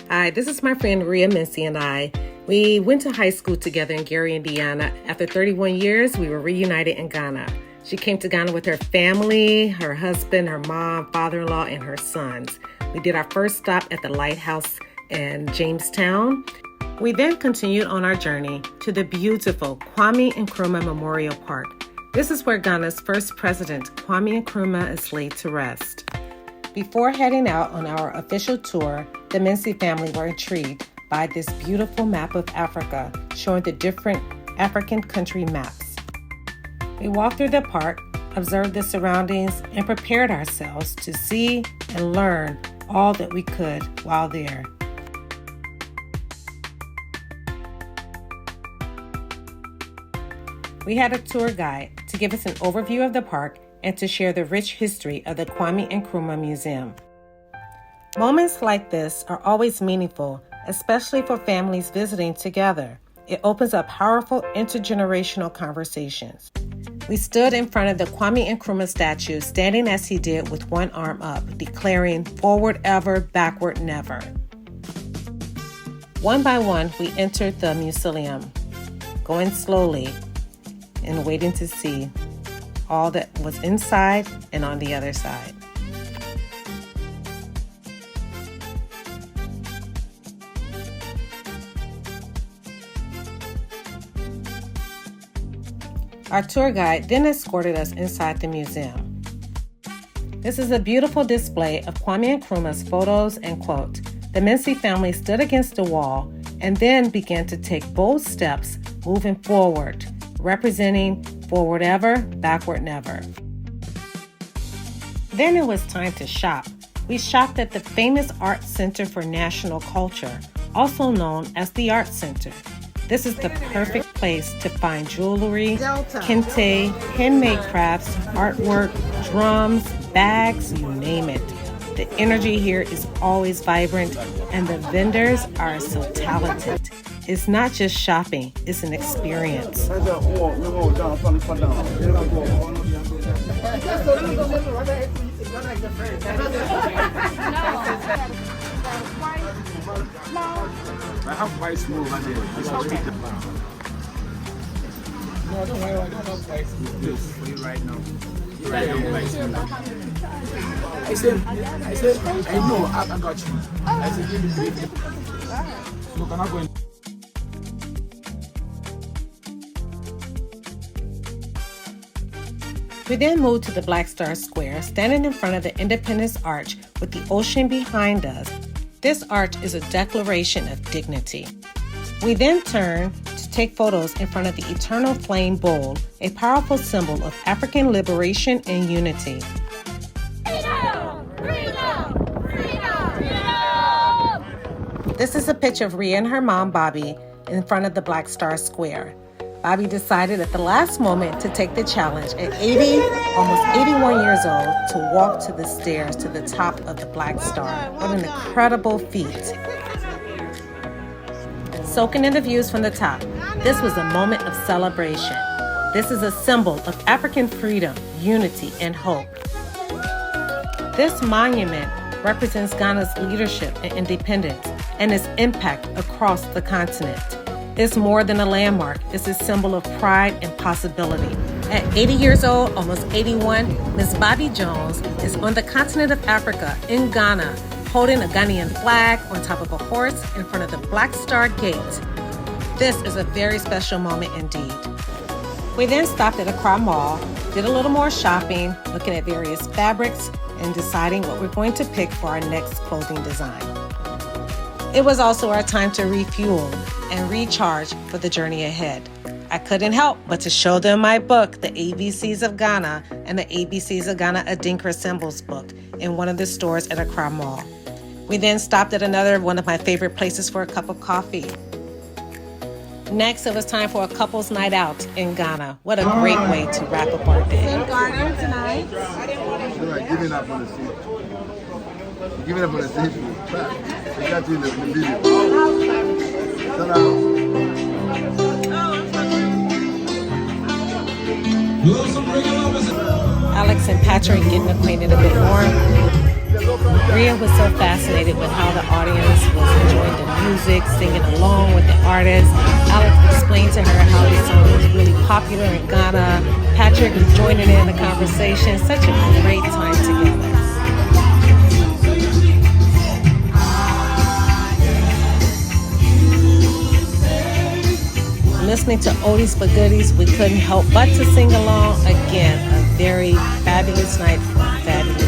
Hi, this is my friend Ria Missy and I. We went to high school together in Gary, Indiana. After 31 years, we were reunited in Ghana. She came to Ghana with her family, her husband, her mom, father-in-law, and her sons. We did our first stop at the Lighthouse in Jamestown. We then continued on our journey to the beautiful Kwame Nkrumah Memorial Park. This is where Ghana's first president, Kwame Nkrumah, is laid to rest. Before heading out on our official tour, the Mincy family were intrigued by this beautiful map of Africa, showing the different African country maps. We walked through the park, observed the surroundings, and prepared ourselves to see and learn all that we could while there. We had a tour guide to give us an overview of the park and to share the rich history of the Kwame Nkrumah Museum. Moments like this are always meaningful, especially for families visiting together. It opens up powerful intergenerational conversations. We stood in front of the Kwame Nkrumah statue, standing as he did with one arm up, declaring, "Forward ever, backward never." One by one, we entered the mausoleum, going slowly and waiting to see all that was inside and on the other side. Our tour guide then escorted us inside the museum. This is a beautiful display of Kwame Nkrumah's photos and quote. The Mincy family stood against the wall and then began to take bold steps moving forward, representing forward ever, backward never. Then it was time to shop. We shopped at the famous Art Center for National Culture, also known as the Art Center. This is the perfect place to find jewelry, kente, handmade crafts, artwork, drums, bags, you name it. The energy here is always vibrant and the vendors are so talented. It's not just shopping, it's an experience. I have quite small one there. No, don't worry, I don't have quite small. This for you right now. Right now, quite small. I said, I know, I got you. I said, give me. Look, I'm not going. We then moved to the Black Star Square, standing in front of the Independence Arch with the ocean behind us. This arch is a declaration of dignity. We then turned to take photos in front of the Eternal Flame Bowl, a powerful symbol of African liberation and unity. Freedom! Freedom! Freedom! Freedom! This is a picture of Ria and her mom, Bobby, in front of the Black Star Square. Bobby decided at the last moment to take the challenge at almost 81 years old, to walk to the stairs to the top of the Black Star. What an incredible feat. Soaking in the views from the top, this was a moment of celebration. This is a symbol of African freedom, unity, and hope. This monument represents Ghana's leadership and independence and its impact across the continent. It's more than a landmark. It's a symbol of pride and possibility. At 80 years old, almost 81, Ms. Bobby Jones is on the continent of Africa in Ghana, holding a Ghanaian flag on top of a horse in front of the Black Star Gate. This is a very special moment indeed. We then stopped at Accra Mall, did a little more shopping, looking at various fabrics, and deciding what we're going to pick for our next clothing design. It was also our time to refuel and recharge for the journey ahead. I couldn't help but to show them my book, The ABCs of Ghana, and the ABCs of Ghana Adinkra Symbols book in one of the stores at Accra Mall. We then stopped at another one of my favorite places for a cup of coffee. Next, it was time for a couple's night out in Ghana. What a great way to wrap up our day. Zen Garden tonight. Giving up on the seat. Giving up on the seat. You got you in the video. Alex and Patrick getting acquainted a bit more. Rhea was so fascinated with how the audience was enjoying the music, singing along with the artists. Alex explained to her how this song was really popular in Ghana. Patrick was joining in the conversation. Such a great time together. Listening to Oldies but Goodies, we couldn't help but to sing along. Again, a very fabulous night for fabulous